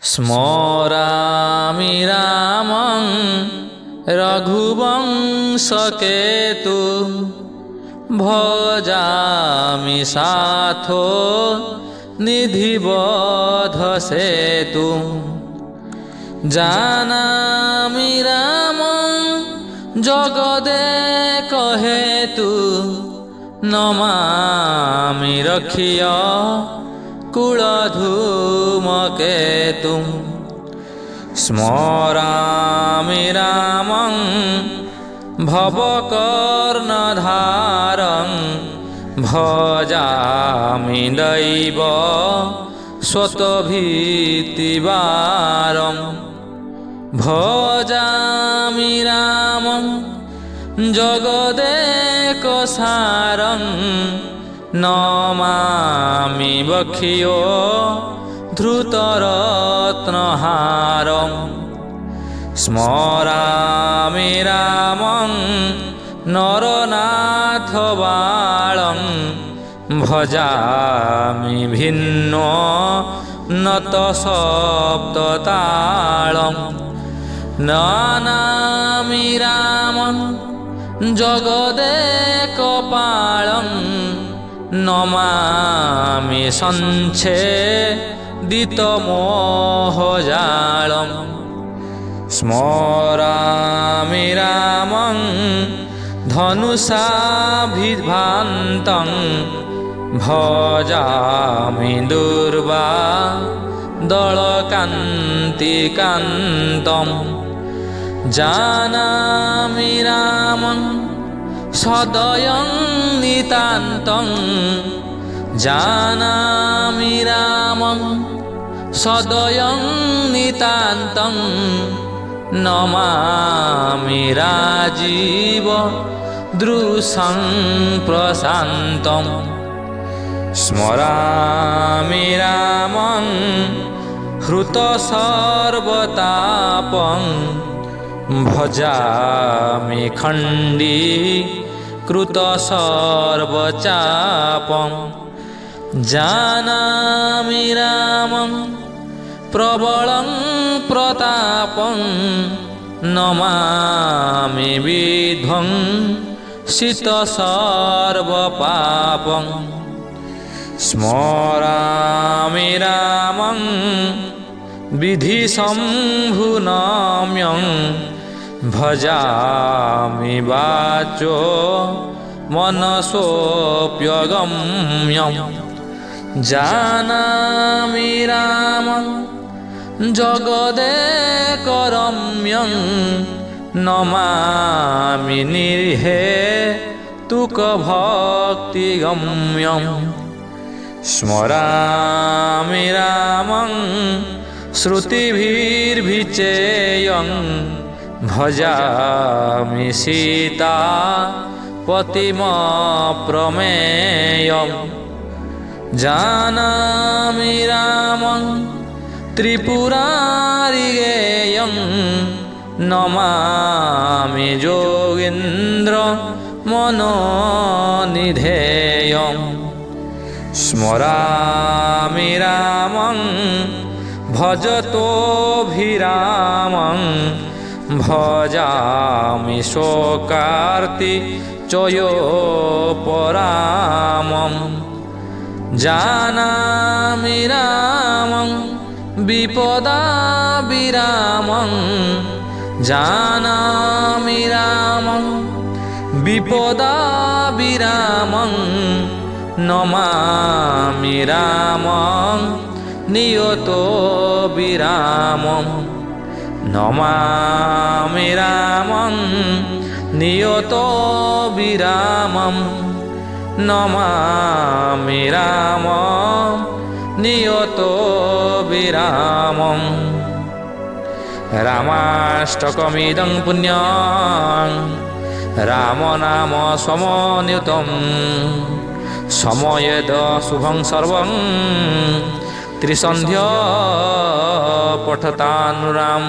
स्मरामि रामं रघुवंशकेतु भजामि साथो निधिबोधसेतु। जानामि रामं जगदेक हेतु नमामि रक्षिय कुलधूमकेतु। स्मरामि रामं भवकर्णधारं भजामि दैव स्वतभीतिवारं। भजामि रामं जगदेकसारं नमामि बक्षियो धृतरत्नहारं। स्मरामि रामं नरनाथबालं भजामि भिन्नो नतशब्दतालं। नमामि रामं जगदेकपालं नमामि सञ्छेदितमोहजालं। स्मरामि रामं धनुषाभिभान्तं भजामि दुर्वादलकान्तिकान्तं। जानामि रामं सदयं नितान्तं। जानामि रामं सदयं नितान्तं नमामि राजीव दृशं प्रशान्तं। स्मरामि रामं हृतसर्वतापं भजामि खण्डीकृतसर्वचापं। जानामि रामं प्रबलं प्रतापं नमामि विध्वंसितसर्वपापं। स्मरामि रामं विधिशम्भुनाम्यं भजामि वाचो मनसोऽप्यगम्यं। जानामि रामं जगदेकरम्यं नमामि निर्हेतुकभक्तिगम्यं। स्मरामि रामं श्रुतिभिर्विचेयं भजामि सीतापतिमप्रमेयं। जानामि रामं त्रिपुरारिगेयं नमामि योगीन्द्रमनोनिधेयं। स्मरामि रामं भजतोऽभिरामं भजामि शोकार्तिचयोपरामं। जानामि रामं विपदाभिरामं। जानामि रामं विपदाभिरामं नमामि रामं नियतोऽभिरामं। नमामि रामं नियतोऽभिरामं। नमामि रामं नियतोऽभिरामं। रामाष्टकमिदं पुण्यं रामनाम समन्वितं। समयेद शुभं सर्वं त्रिसन्ध्या पठतानुराम।